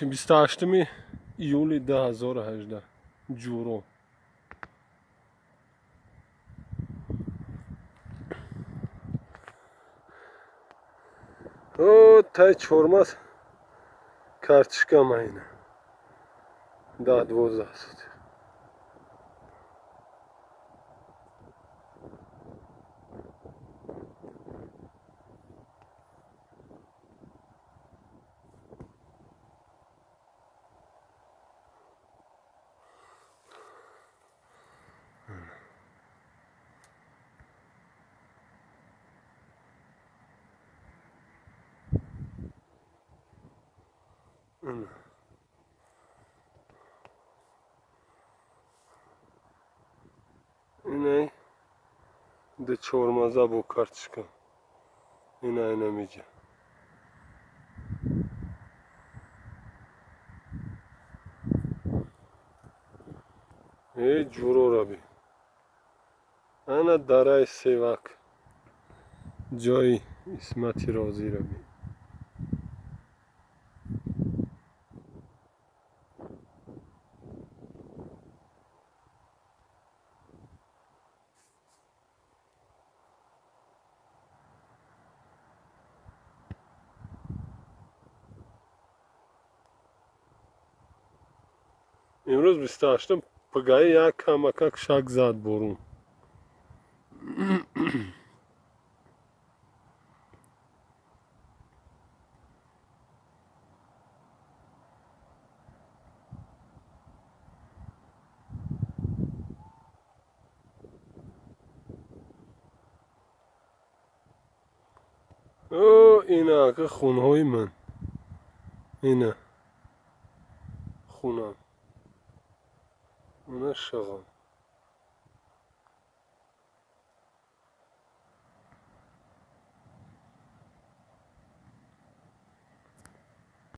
28 ایولی 2018 جورو. او تای چورماس کارتشکا ماینه 10-12 سوتی. اینه ده چورمازا بو کارتشکا. اینه میگه. ای جورو را بی. انا دارای سیواک. جای اسمتی رازی را بی. امروز 28 پگاهی یک کمکک شک زد برون. او اینا که خونهای من. اینه خونم. اونه شغل.